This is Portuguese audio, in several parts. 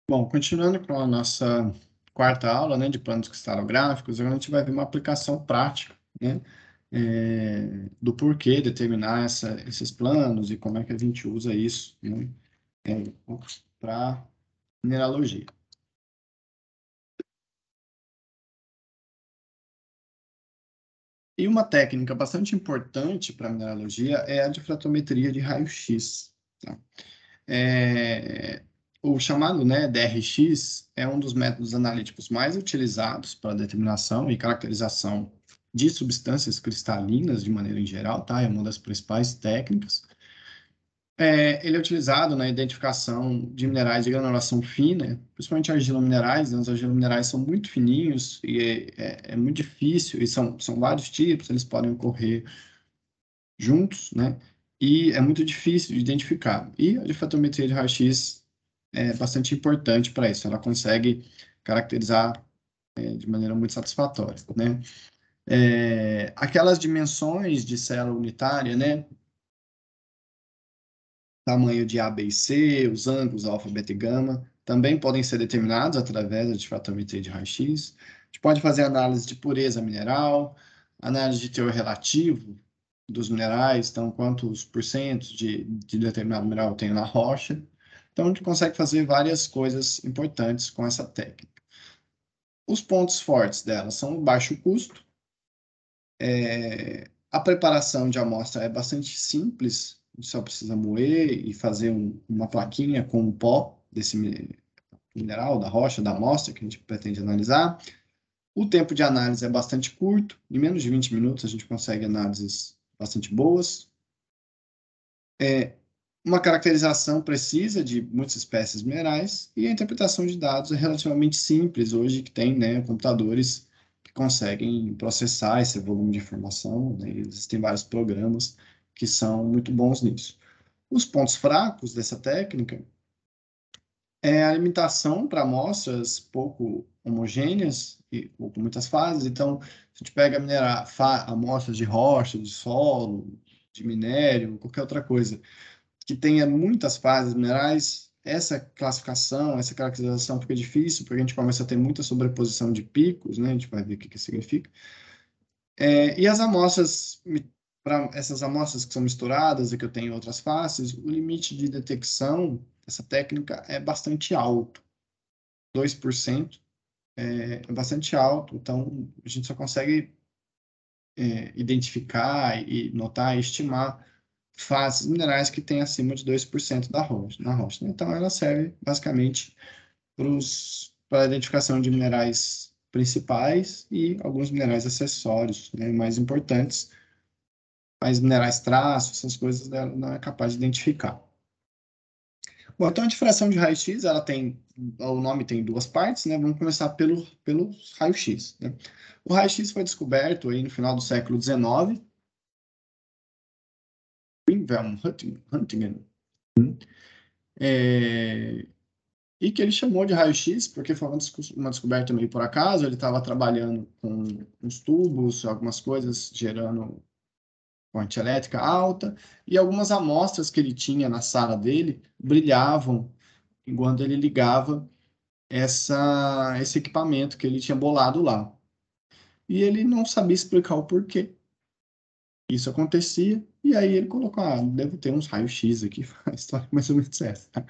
Bom, continuando com a nossa quarta aula, né, de planos cristalográficos, agora a gente vai ver uma aplicação prática, né, do porquê determinar esses planos e como é que a gente usa isso, né, para mineralogia. E uma técnica bastante importante para mineralogia é a difratometria de raio-x, tá? É, o chamado, né, DRX é um dos métodos analíticos mais utilizados para determinação e caracterização de substâncias cristalinas de maneira em geral, tá? É uma das principais técnicas. Ele é utilizado na identificação de minerais de granulação fina, principalmente argilominerais, né? Os argilominerais são muito fininhos e é muito difícil, e são vários tipos, eles podem ocorrer juntos, né? E é muito difícil de identificar. E a difratometria de raio-x é bastante importante para isso. Ela consegue caracterizar de maneira muito satisfatória, né? Aquelas dimensões de célula unitária, né? Tamanho de A, B e C, os ângulos alfa, beta e gama, também podem ser determinados através da difratometria de raio-x. A gente pode fazer análise de pureza mineral, análise de teor relativo dos minerais, então quantos porcentos de determinado mineral tem na rocha. Então a gente consegue fazer várias coisas importantes com essa técnica. Os pontos fortes dela são o baixo custo, a preparação de amostra é bastante simples, a gente só precisa moer e fazer uma plaquinha com o pó desse mineral, da rocha, da amostra que a gente pretende analisar. O tempo de análise é bastante curto, em menos de 20 minutos a gente consegue análises bastante boas. Uma caracterização precisa de muitas espécies minerais e a interpretação de dados é relativamente simples hoje, que tem, né, computadores que conseguem processar esse volume de informação, né, existem vários programas que são muito bons nisso. Os pontos fracos dessa técnica é a limitação para amostras pouco homogêneas ou com muitas fases. Então, se a gente pega amostras de rocha, de solo, de minério, qualquer outra coisa, que tenha muitas fases minerais, essa classificação, essa caracterização fica difícil, porque a gente começa a ter muita sobreposição de picos, né? A gente vai ver o que isso significa. E as amostras, para essas amostras que são misturadas e que eu tenho outras faces, o limite de detecção dessa técnica é bastante alto. 2% é bastante alto, então a gente só consegue identificar e notar e estimar fases minerais que têm acima de 2% da rocha, na rocha, né? Então, ela serve basicamente para a identificação de minerais principais e alguns minerais acessórios, né, mais importantes, mas minerais traços, essas coisas ela não é capaz de identificar. Bom, então a difração de raio-x, ela tem, o nome tem duas partes, né? Vamos começar pelo raio-x, né? O raio-x foi descoberto aí no final do século XIX, Wilhelm Röntgen, é, e que ele chamou de raio-x porque foi uma descoberta meio por acaso. Ele estava trabalhando com uns tubos, algumas coisas gerando corrente elétrica alta, e algumas amostras que ele tinha na sala dele brilhavam enquanto ele ligava esse equipamento que ele tinha bolado lá. E ele não sabia explicar o porquê isso acontecia, e aí ele colocou, deve ter uns raios-x aqui, a história mais ou menos essa, tá?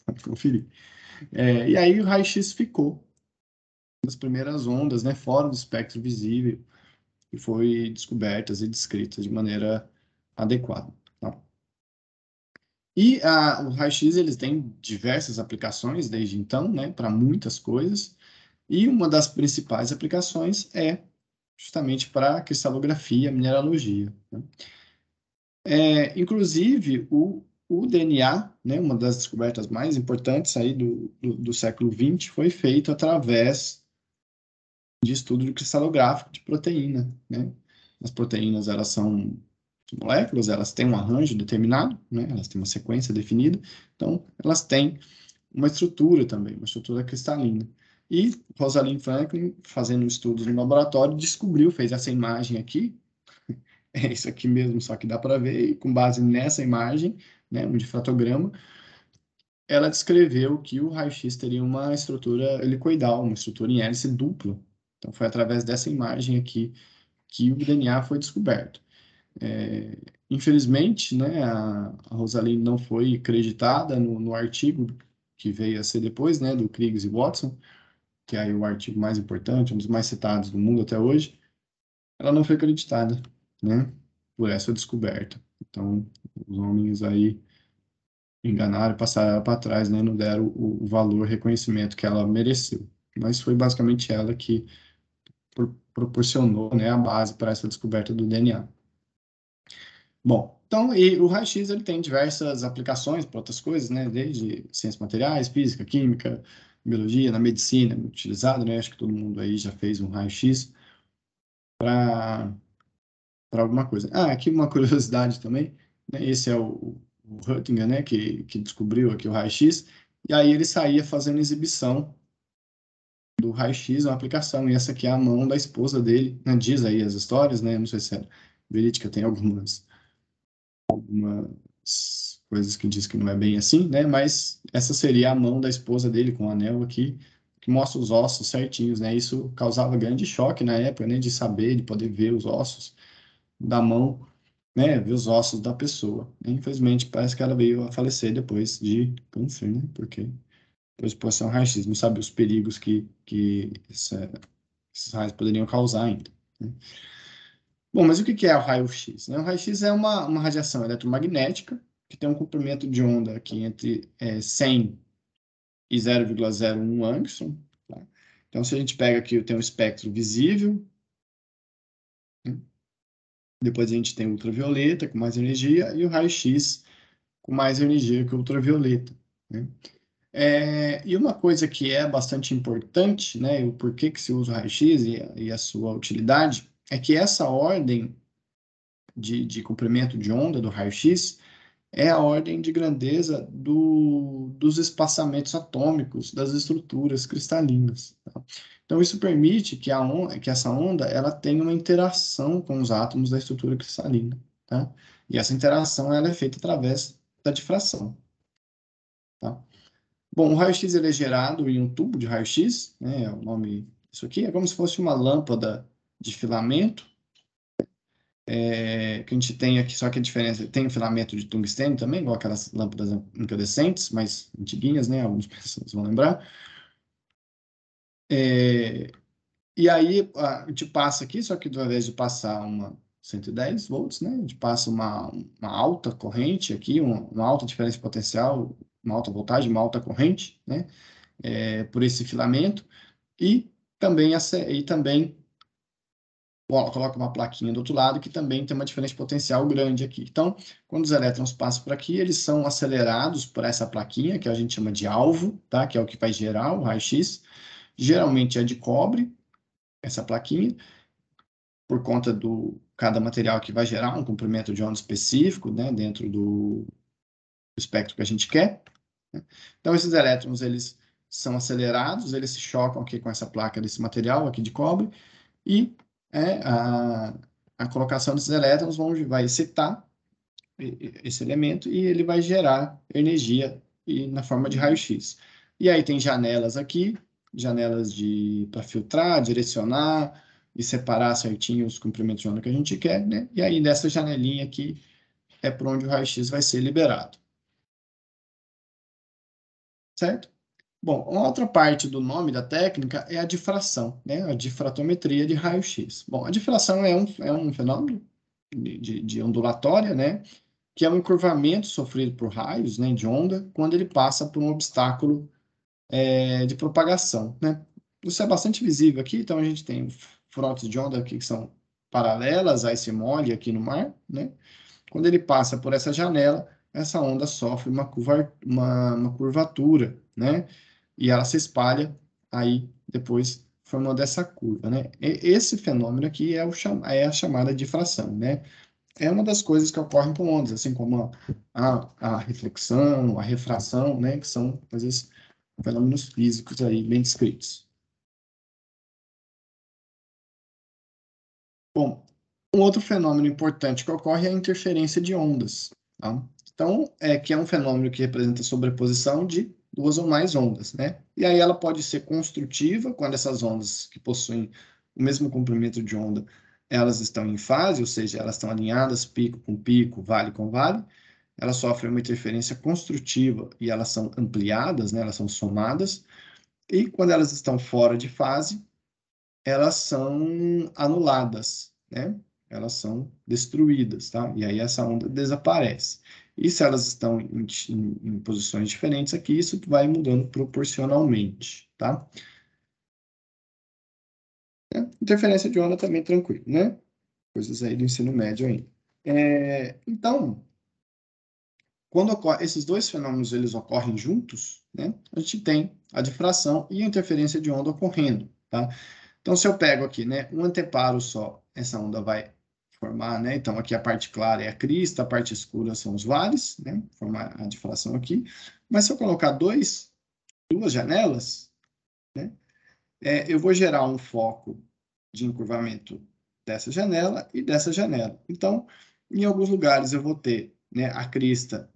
Pode conferir. E aí o raio-x ficou das primeiras ondas, né, fora do espectro visível, e foi descobertas e descritas de maneira adequada, tá? E o raio-x eles têm diversas aplicações desde então, né, para muitas coisas, e uma das principais aplicações é justamente para cristalografia, mineralogia, né? Inclusive, o DNA, né, uma das descobertas mais importantes aí do século XX, foi feito através de estudo de cristalográfico de proteína, né? As proteínas, elas são moléculas, elas têm um arranjo determinado, né? Elas têm uma sequência definida, então elas têm uma estrutura também, uma estrutura cristalina. E Rosalind Franklin, fazendo estudos no laboratório, descobriu, fez essa imagem aqui, é isso aqui mesmo, só que dá para ver, e com base nessa imagem, né, um difratograma, ela descreveu que o raio-x teria uma estrutura helicoidal, uma estrutura em hélice dupla. Então, foi através dessa imagem aqui que o DNA foi descoberto. Infelizmente, né, a Rosalind não foi acreditada no artigo que veio a ser depois, né, do Kriggs e Watson, que é aí o artigo mais importante, um dos mais citados do mundo até hoje. Ela não foi acreditada, né, por essa descoberta. Então, os homens aí enganaram, passaram para trás, né, não deram o valor, reconhecimento que ela mereceu. Mas foi basicamente ela que proporcionou, né, a base para essa descoberta do DNA. Bom, então, e o raio-x ele tem diversas aplicações para outras coisas, né, desde ciências materiais, física, química, biologia, na medicina, utilizado, né, acho que todo mundo aí já fez um raio-x para alguma coisa. Ah, aqui uma curiosidade também, né, esse é o Röntgen, né, que descobriu aqui o raio-x, e aí ele saía fazendo exibição do raio-x, uma aplicação, e essa aqui é a mão da esposa dele, né, diz aí as histórias, né, não sei se é verídica, tem algumas coisas que diz que não é bem assim, né, mas essa seria a mão da esposa dele com o anel aqui, que mostra os ossos certinhos, né, isso causava grande choque na época, né, de saber, de poder ver os ossos da mão, né, ver os ossos da pessoa. Infelizmente, parece que ela veio a falecer depois de câncer, né, porque depois de exposição ao raio-x, não sabe os perigos que esses raios poderiam causar ainda, né? Bom, mas o que é o raio-x, né? O raio-x é uma radiação eletromagnética que tem um comprimento de onda aqui entre 100 e 0,01 angstrom, tá? Então, se a gente pega aqui, tem um espectro visível, né? Depois a gente tem o ultravioleta com mais energia e o raio-x com mais energia que o ultravioleta, né? E uma coisa que é bastante importante, né, o porquê que se usa o raio-x e a sua utilidade, é que essa ordem de comprimento de onda do raio-x é a ordem de grandeza dos espaçamentos atômicos das estruturas cristalinas, tá? Então, isso permite que essa onda ela tenha uma interação com os átomos da estrutura cristalina, tá? E essa interação ela é feita através da difração, tá? Bom, o raio-x ele é gerado em um tubo de raio-x, né? É o nome disso aqui é como se fosse uma lâmpada de filamento, que a gente tem aqui, só que a diferença, tem um filamento de tungstênio também, igual aquelas lâmpadas incandescentes, mais antiguinhas, né? Algumas pessoas vão lembrar. E aí a gente passa aqui, só que ao invés de passar uma 110 volts, né? A gente passa uma alta corrente aqui, uma alta diferença potencial, uma alta voltagem, uma alta corrente, né? Por esse filamento. E também coloca uma plaquinha do outro lado que também tem uma diferença potencial grande aqui. Então, quando os elétrons passam por aqui, eles são acelerados por essa plaquinha, que a gente chama de alvo, tá? Que é o que vai gerar o raio-x. Geralmente é de cobre, essa plaquinha, por conta do cada material que vai gerar um comprimento de onda específico, né? Dentro do espectro que a gente quer, né? Então, esses elétrons, eles são acelerados, eles se chocam aqui com essa placa desse material aqui de cobre, e a colocação desses elétrons vai excitar esse elemento e ele vai gerar energia na forma de raio-x. E aí tem janelas aqui, janelas para filtrar, direcionar e separar certinho os comprimentos de onda que a gente quer, né? E aí nessa janelinha aqui é por onde o raio-x vai ser liberado, certo? Bom, uma outra parte do nome da técnica é a difração, né? A difratometria de raio-x. Bom, a difração é um fenômeno de ondulatória, né? Que é um encurvamento sofrido por raios, né, de onda quando ele passa por um obstáculo de propagação, né? Isso é bastante visível aqui, então a gente tem frontes de onda aqui que são paralelas a esse mole aqui no mar, né? Quando ele passa por essa janela, essa onda sofre uma curvatura, né? E ela se espalha aí depois formando essa curva, né? Esse fenômeno aqui é a chamada difração, né? É uma das coisas que ocorrem com ondas, assim como a reflexão, a refração, né? Que são, às vezes, fenômenos físicos aí bem descritos. Bom, um outro fenômeno importante que ocorre é a interferência de ondas, tá? Então, que é um fenômeno que representa a sobreposição de duas ou mais ondas, né? E aí ela pode ser construtiva, quando essas ondas que possuem o mesmo comprimento de onda, elas estão em fase, ou seja, elas estão alinhadas, pico com pico, vale com vale. Elas sofrem uma interferência construtiva e elas são ampliadas, né? Elas são somadas. E quando elas estão fora de fase, elas são anuladas, né? Elas são destruídas, tá? E aí essa onda desaparece. E se elas estão em posições diferentes aqui, isso vai mudando proporcionalmente, tá? Interferência de onda também tranquilo, né? Coisas aí do ensino médio ainda. Então, quando esses dois fenômenos eles ocorrem juntos, né? A gente tem a difração e a interferência de onda ocorrendo, tá? Então, se eu pego aqui, né, um anteparo só, essa onda vai formar, né? Então, aqui a parte clara é a crista, a parte escura são os vales, né? Formar a difração aqui. Mas se eu colocar duas janelas, né? Eu vou gerar um foco de encurvamento dessa janela e dessa janela. Então, em alguns lugares eu vou ter, né, a crista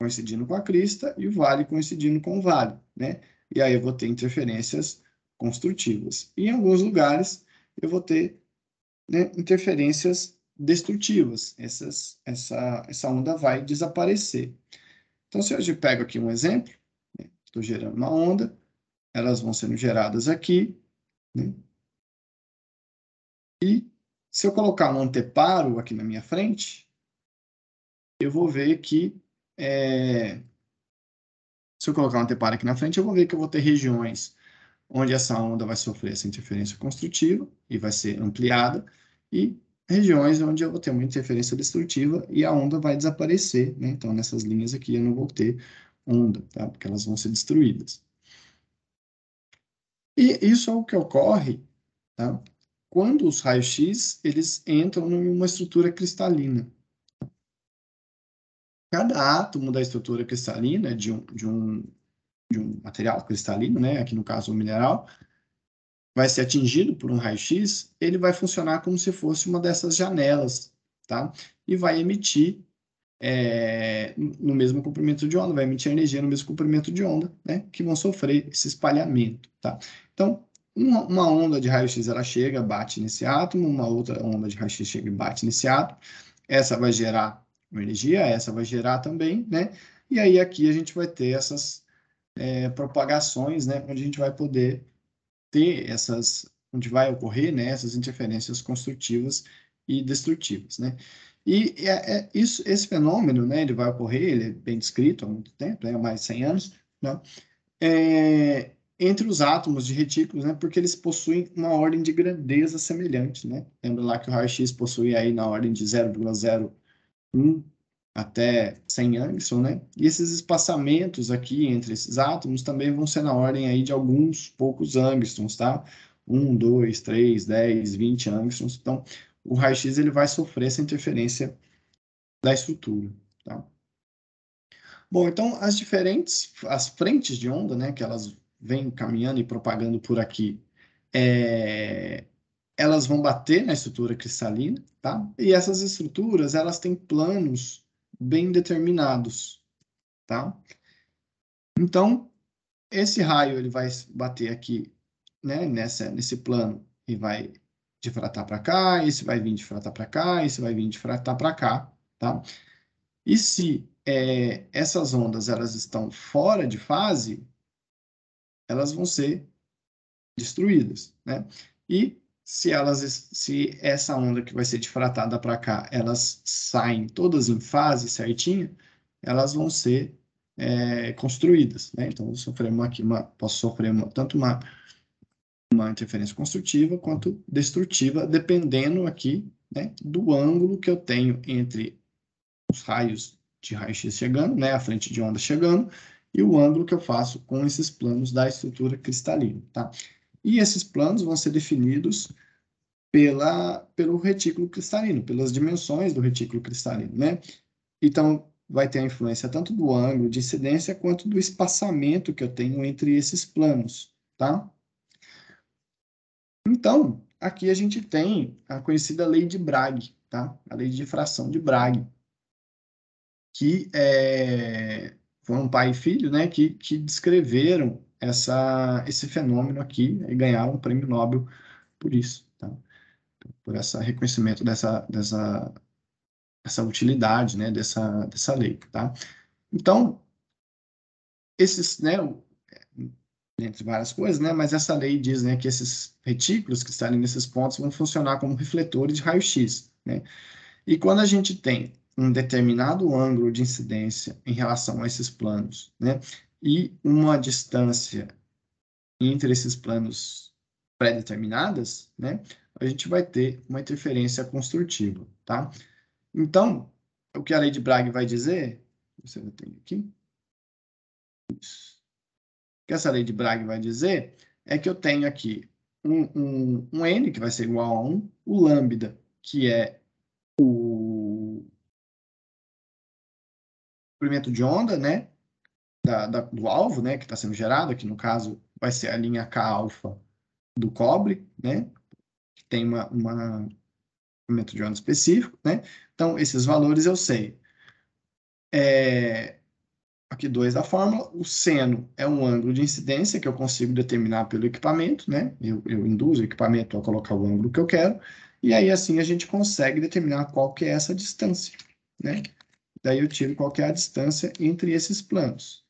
coincidindo com a crista e o vale coincidindo com o vale, né? E aí eu vou ter interferências construtivas. E em alguns lugares eu vou ter, né, interferências destrutivas. Essa onda vai desaparecer. Então, se eu pego aqui um exemplo, né, estou gerando uma onda, elas vão sendo geradas aqui, né? E se eu colocar um anteparo aqui na minha frente, eu vou ver que se eu colocar um anteparo aqui na frente, eu vou ver que eu vou ter regiões onde essa onda vai sofrer essa interferência construtiva e vai ser ampliada, e regiões onde eu vou ter uma interferência destrutiva e a onda vai desaparecer, né? Então, nessas linhas aqui eu não vou ter onda, tá? Porque elas vão ser destruídas. E isso é o que ocorre, tá? Quando os raios-x eles entram numa estrutura cristalina. Cada átomo da estrutura cristalina de um material cristalino, né? Aqui no caso o mineral, vai ser atingido por um raio-x, ele vai funcionar como se fosse uma dessas janelas, tá? E vai emitir no mesmo comprimento de onda, vai emitir energia no mesmo comprimento de onda, né? Que vão sofrer esse espalhamento, tá? Então, uma onda de raio-x ela chega, bate nesse átomo, uma outra onda de raio-x chega e bate nesse átomo, essa vai gerar uma energia, essa vai gerar também, né? E aí aqui a gente vai ter essas propagações, né? Onde a gente vai poder ter onde vai ocorrer, né, essas interferências construtivas e destrutivas, né? E esse fenômeno, né, ele vai ocorrer, ele é bem descrito há muito tempo, né, há mais de 100 anos, né, entre os átomos de retículos, né, porque eles possuem uma ordem de grandeza semelhante, né? Lembra lá que o raio-x possui aí na ordem de 0,01 até 100 angstrom, né? E esses espaçamentos aqui entre esses átomos também vão ser na ordem aí de alguns poucos angstroms, tá? 1, 2, 3, 10, 20 angstroms. Então, o raio-x ele vai sofrer essa interferência da estrutura, tá? Bom, então as frentes de onda, né, que elas vêm caminhando e propagando por aqui, elas vão bater na estrutura cristalina, tá? E essas estruturas, elas têm planos bem determinados, tá? Então, esse raio ele vai bater aqui, né, nesse plano e vai difratar para cá, esse vai vir difratar para cá, esse vai vir difratar para cá, tá? E se essas ondas elas estão fora de fase, elas vão ser destruídas, né? E se essa onda que vai ser difratada para cá, elas saem todas em fase certinha, elas vão ser construídas, né? Então, posso sofrer tanto uma interferência construtiva quanto destrutiva, dependendo aqui, né, do ângulo que eu tenho entre os raios de raio-x chegando, né, a frente de onda chegando, e o ângulo que eu faço com esses planos da estrutura cristalina, tá? E esses planos vão ser definidos pelo retículo cristalino, pelas dimensões do retículo cristalino, né? Então, vai ter a influência tanto do ângulo de incidência quanto do espaçamento que eu tenho entre esses planos, tá? Então, aqui a gente tem a conhecida lei de Bragg, tá? A lei de difração de Bragg. que foram um pai e filho, né, que descreveram esse fenômeno aqui e ganharam um prêmio Nobel por isso, tá? Por esse reconhecimento essa utilidade, né, dessa lei, tá? Então, esses, né, entre várias coisas, né, mas essa lei diz, né, que esses retículos que estão ali nesses pontos vão funcionar como refletores de raio-x, né? E quando a gente tem um determinado ângulo de incidência em relação a esses planos, né, e uma distância entre esses planos pré-determinadas, né, a gente vai ter uma interferência construtiva, tá? Então, o que a lei de Bragg vai dizer, você vai ter aqui, isso. O que essa lei de Bragg vai dizer é que eu tenho aqui um n, que vai ser igual a 1, o lambda, que é o comprimento de onda, né, do alvo, né, que está sendo gerado, aqui no caso vai ser a linha K-alfa do cobre, né, que tem uma comprimento de onda específico, né, então esses valores eu sei. Aqui 2 da fórmula, o seno é um ângulo de incidência que eu consigo determinar pelo equipamento, né, eu induzo o equipamento a colocar o ângulo que eu quero, e aí assim a gente consegue determinar qual que é essa distância, né, daí eu tiro qual que é a distância entre esses planos.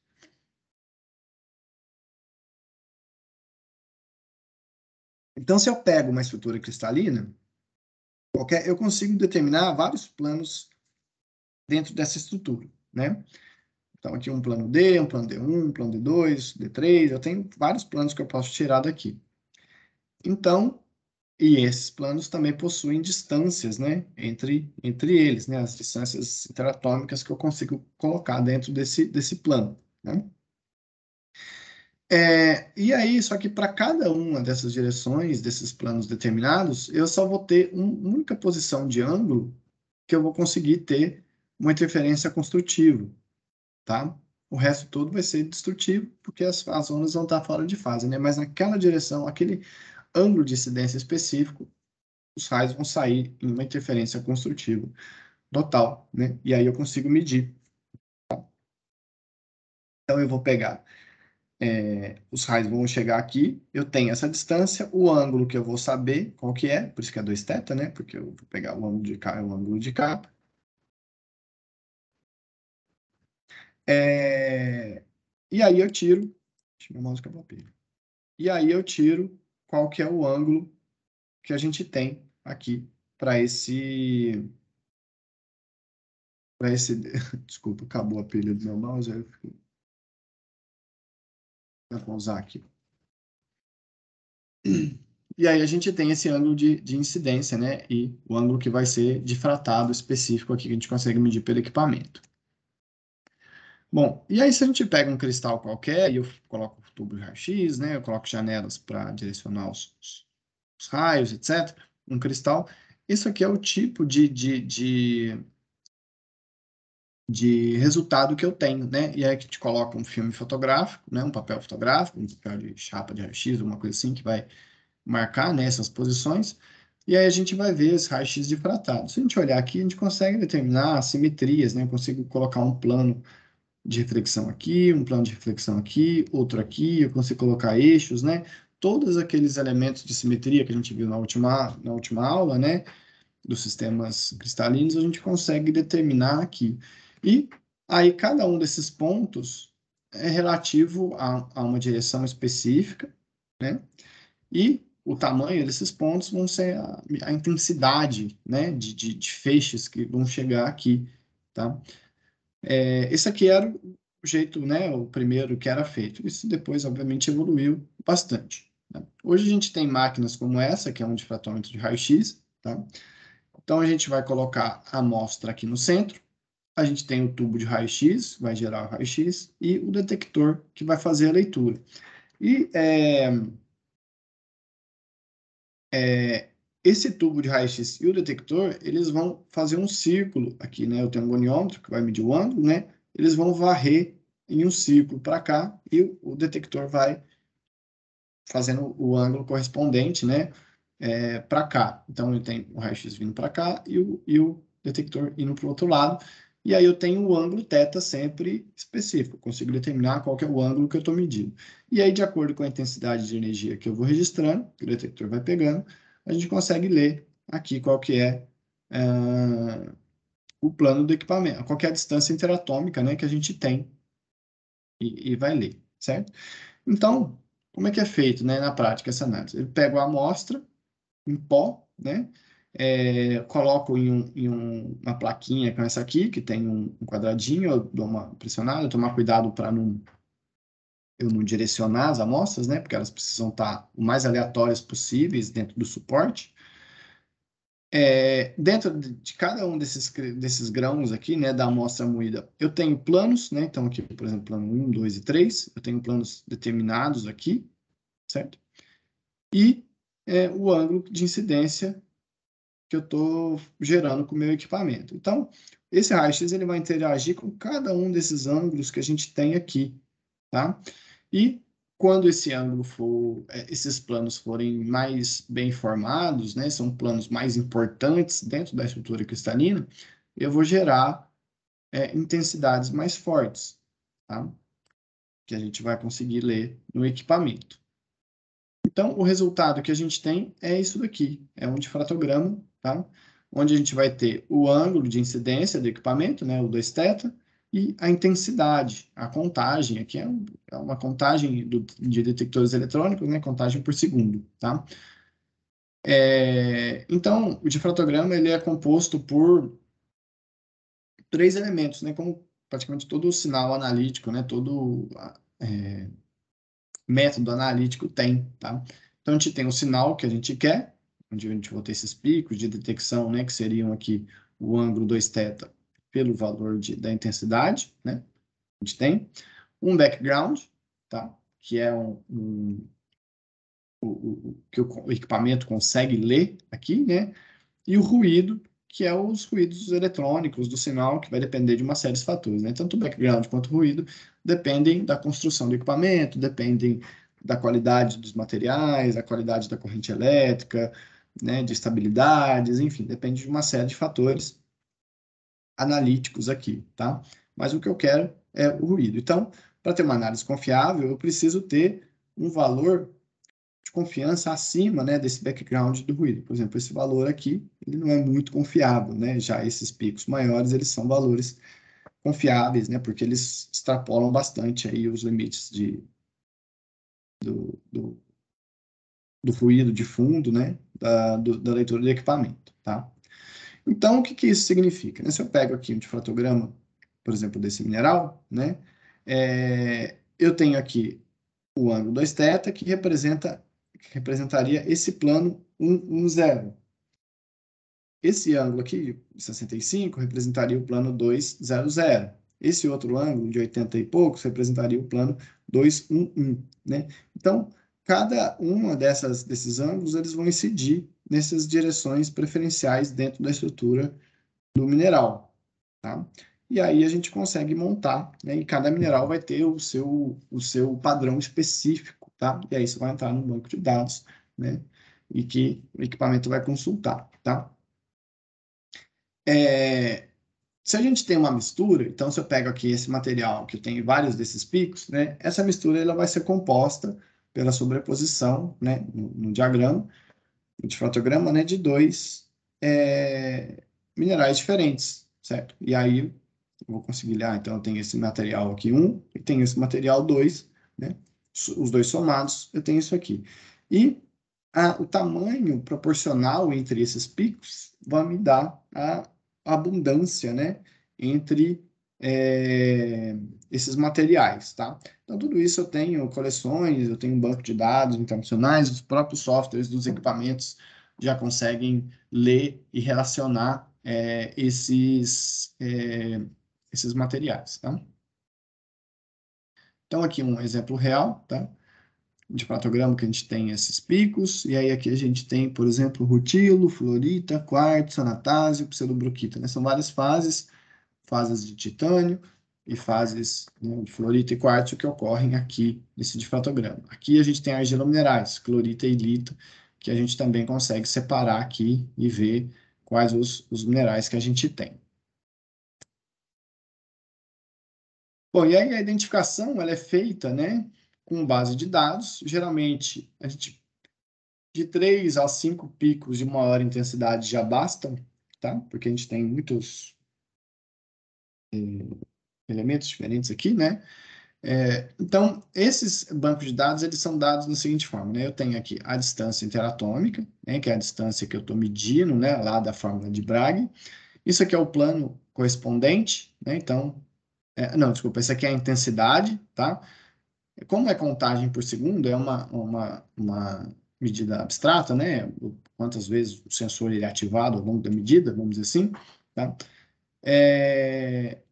Então, se eu pego uma estrutura cristalina, eu consigo determinar vários planos dentro dessa estrutura, né? Então, aqui um plano D, um plano D1, um plano D2, D3, eu tenho vários planos que eu posso tirar daqui. Então, e esses planos também possuem distâncias, né, entre eles, né, as distâncias interatômicas que eu consigo colocar dentro desse plano, né? E aí, só que para cada uma dessas direções, desses planos determinados, eu só vou ter uma única posição de ângulo que eu vou conseguir ter uma interferência construtiva, tá? O resto todo vai ser destrutivo, porque as ondas vão estar fora de fase, né? Mas naquela direção, aquele ângulo de incidência específico, os raios vão sair em uma interferência construtiva total, né? E aí eu consigo medir. Então eu vou pegar os raios vão chegar aqui, eu tenho essa distância, o ângulo que eu vou saber qual que é, por isso que é 2θ, né? Porque eu vou pegar o ângulo de cá, é o ângulo de cá. E aí eu tiro, deixa eu ver mais papel. E aí eu tiro qual que é o ângulo que a gente tem aqui para desculpa, acabou a pilha do meu mouse, aí eu vou usar aqui. E aí a gente tem esse ângulo de incidência, né? E o ângulo que vai ser difratado específico aqui, que a gente consegue medir pelo equipamento. Bom, e aí se a gente pega um cristal qualquer e eu coloco tubo de raio-x, né? Eu coloco janelas para direcionar os raios, etc. Um cristal. Isso aqui é o tipo de resultado que eu tenho, né? E aí a gente coloca um filme fotográfico, né? Um papel fotográfico, um papel de chapa de raio-x, alguma coisa assim, que vai marcar, né, essas posições, e aí a gente vai ver os raios-x difratados. Se a gente olhar aqui, a gente consegue determinar simetrias, né? Eu consigo colocar um plano de reflexão aqui, um plano de reflexão aqui, outro aqui, eu consigo colocar eixos, né? Todos aqueles elementos de simetria que a gente viu na última aula, né? Dos sistemas cristalinos, a gente consegue determinar aqui. E aí cada um desses pontos é relativo a uma direção específica, né? E o tamanho desses pontos vão ser a intensidade, né, de feixes que vão chegar aqui, tá? Esse aqui era o jeito, né, o primeiro que era feito. Isso depois, obviamente, evoluiu bastante, né? Hoje a gente tem máquinas como essa, que é um difratômetro de raio-x, tá? Então a gente vai colocar a amostra aqui no centro, a gente tem o tubo de raio-x, vai gerar o raio-x, e o detector que vai fazer a leitura. E esse tubo de raio-x e o detector, eles vão fazer um círculo aqui, né? Eu tenho um goniômetro que vai medir o ângulo, né? Eles vão varrer em um círculo para cá e o detector vai fazendo o ângulo correspondente, né? Para cá. Então, ele tem o raio-x vindo para cá e o detector indo para o outro lado. E aí eu tenho o ângulo θ sempre específico, eu consigo determinar qual que é o ângulo que eu estou medindo. E aí, de acordo com a intensidade de energia que eu vou registrando, que o detector vai pegando, a gente consegue ler aqui qual que é o plano do equipamento, qual que é a distância interatômica, né, que a gente tem e vai ler, certo? Então, como é que é feito, né, na prática essa análise? Eu pego a amostra em pó, né, coloco uma plaquinha com essa aqui, que tem um quadradinho, eu dou uma pressionada, tomar cuidado para eu não direcionar as amostras, né, porque elas precisam estar o mais aleatórias possíveis dentro do suporte. Dentro de cada um desses grãos aqui, né, da amostra moída, eu tenho planos, né, então aqui, por exemplo, plano 1, 2 e 3, eu tenho planos determinados aqui, certo? E o ângulo de incidência que eu estou gerando com o meu equipamento. Então, esse raio-x ele vai interagir com cada um desses ângulos que a gente tem aqui, tá? E quando esse ângulo for, esses planos forem mais bem formados, né, são planos mais importantes dentro da estrutura cristalina, eu vou gerar intensidades mais fortes, tá? Que a gente vai conseguir ler no equipamento. Então, o resultado que a gente tem é isso daqui, é um difratograma, tá? Onde a gente vai ter o ângulo de incidência do equipamento, né, o 2θ, e a intensidade, a contagem, aqui é uma contagem de detectores eletrônicos, né, contagem por segundo, tá? Então, o difratograma ele é composto por três elementos, né, como praticamente todo o sinal analítico, né, todo método analítico tem, tá? Então, a gente tem o sinal que a gente quer, onde a gente vai ter esses picos de detecção, né, que seriam aqui o ângulo 2θ pelo valor da intensidade, né? A gente tem um background, tá? Que é que o equipamento consegue ler aqui, né? E o ruído, que é os ruídos eletrônicos do sinal, que vai depender de uma série de fatores, né? Tanto o background quanto o ruído dependem da construção do equipamento, dependem da qualidade dos materiais, da qualidade da corrente elétrica, né, de estabilidades, enfim, depende de uma série de fatores analíticos aqui, tá? Mas o que eu quero é o ruído. Então, para ter uma análise confiável, eu preciso ter um valor de confiança acima, né, desse background do ruído. Por exemplo, esse valor aqui, ele não é muito confiável, né? Já esses picos maiores, eles são valores confiáveis, né? Porque eles extrapolam bastante aí os limites do, do, do ruído de fundo, né? Da leitura do equipamento, tá? Então, o que que isso significa? Né? Se eu pego aqui um difratograma, por exemplo, desse mineral, né? Eu tenho aqui o ângulo 2θ, que representaria esse plano 1, 1, 0. Esse ângulo aqui, 65, representaria o plano 2, 0, 0. Esse outro ângulo, de 80 e poucos, representaria o plano 2, 1, 1. Né? Então, cada uma desses ângulos, eles vão incidir nessas direções preferenciais dentro da estrutura do mineral. Tá? E aí a gente consegue montar, né? E cada mineral vai ter o seu padrão específico, tá? E aí isso vai entrar no banco de dados, né? E que o equipamento vai consultar, tá? Se a gente tem uma mistura, então se eu pego aqui esse material que tem vários desses picos, né? Essa mistura ela vai ser composta pela sobreposição, né? No diagrama, no difratograma, né? De dois minerais diferentes, certo? E aí eu vou conseguir ler, então eu tenho esse material aqui 1 e tenho esse material 2, né? Os dois somados, eu tenho isso aqui. E o tamanho proporcional entre esses picos vai me dar a abundância, né? Entre esses materiais, tá? Então, tudo isso eu tenho coleções, eu tenho um banco de dados internacionais, os próprios softwares dos equipamentos já conseguem ler e relacionar esses materiais, tá? Então, aqui um exemplo real, tá? De platograma que a gente tem esses picos, e aí aqui a gente tem, por exemplo, rutilo, fluorita, quartzo, anatásio, pseudobroquita, né? São várias fases de titânio e fases, né, de fluorita e quartzo que ocorrem aqui nesse difratograma. Aqui a gente tem argilominerais, clorita e lito, que a gente também consegue separar aqui e ver quais os minerais que a gente tem. Bom, e aí a identificação ela é feita, né, com base de dados. Geralmente, a gente de 3 a 5 picos de maior intensidade já bastam, tá? Porque a gente tem muitos elementos diferentes aqui, né? Então, esses bancos de dados, eles são dados da seguinte forma, né? Eu tenho aqui a distância interatômica, né? Que é a distância que eu estou medindo, né? Lá da fórmula de Bragg. Isso aqui é o plano correspondente, né? Então, não, desculpa, isso aqui é a intensidade, tá? Como é contagem por segundo, é uma medida abstrata, né? Quantas vezes o sensor ele é ativado ao longo da medida, vamos dizer assim, tá?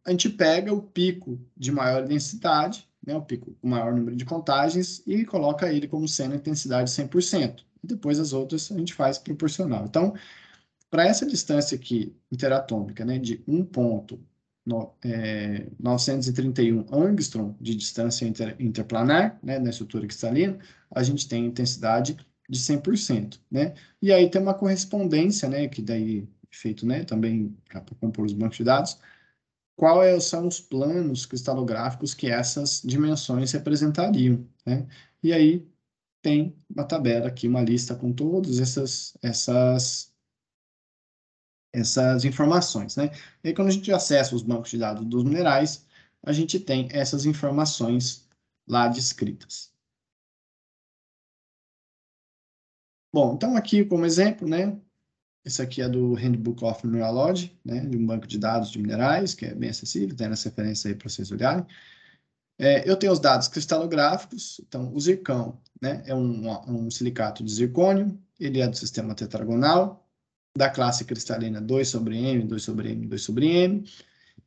A gente pega o pico de maior densidade, né, o pico com maior número de contagens, e coloca ele como sendo a intensidade 100%. E depois as outras a gente faz proporcional. Então, para essa distância aqui, interatômica, né, de 1,931 angstrom de distância interplanar, né, na estrutura cristalina, a gente tem intensidade de 100%, né? E aí tem uma correspondência, né, que daí é feito, né, também para compor os bancos de dados, são os planos cristalográficos que essas dimensões representariam, né? E aí tem uma tabela aqui, uma lista com todas essas informações, né? E aí, quando a gente acessa os bancos de dados dos minerais, a gente tem essas informações lá descritas. Bom, então aqui como exemplo, né? Esse aqui é do Handbook of Mineralogy, né? De um banco de dados de minerais, que é bem acessível, tem essa referência aí para vocês olharem. Eu tenho os dados cristalográficos, então o zircão, né? É um silicato de zircônio, ele é do sistema tetragonal, da classe cristalina 2 sobre M, 2 sobre M, 2 sobre M.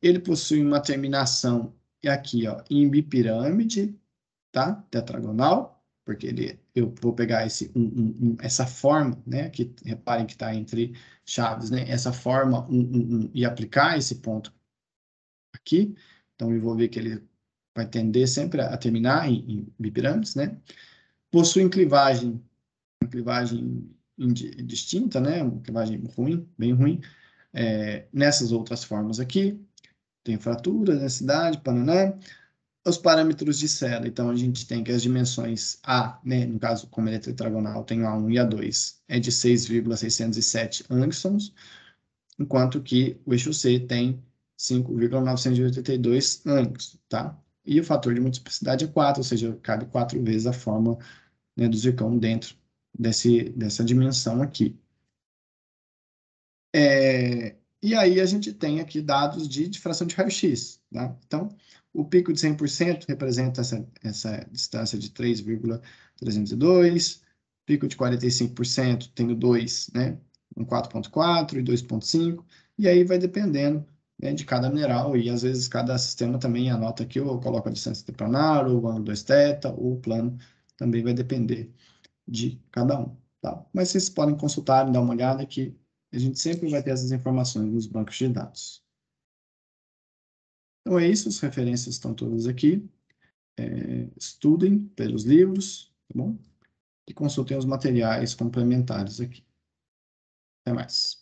Ele possui uma terminação aqui, ó, em bipirâmide, tá? Tetragonal, porque eu vou pegar essa forma, né? Que reparem que está entre chaves, né? Essa forma e aplicar esse ponto aqui. Então, eu vou ver que ele vai tender sempre a terminar em bipirâmides, né? Possui clivagem distinta, né? Uma clivagem ruim, bem ruim, nessas outras formas aqui. Tem fratura, densidade, pananã. Os parâmetros de cela, então a gente tem que as dimensões A, né, no caso, como ele é tetragonal, tem o A1 e A2, é de 6,607 angstroms, enquanto que o eixo C tem 5,982 angstroms, tá? E o fator de multiplicidade é 4, ou seja, cabe 4 vezes a forma, né, do zircão dentro dessa dimensão aqui. E aí a gente tem aqui dados de difração de raio-x, tá? Então, o pico de 100% representa essa distância de 3,302, pico de 45% tem o 2, né? Um 4,4 e 2,5, e aí vai dependendo, né, de cada mineral, e às vezes cada sistema também anota aqui, ou coloca a distância terplanar, ou o ângulo 2θ, ou o plano, também vai depender de cada um, tá? Mas vocês podem consultar e dar uma olhada que a gente sempre vai ter essas informações nos bancos de dados. Então é isso, as referências estão todas aqui. Estudem pelos livros, tá bom? E consultem os materiais complementares aqui. Até mais.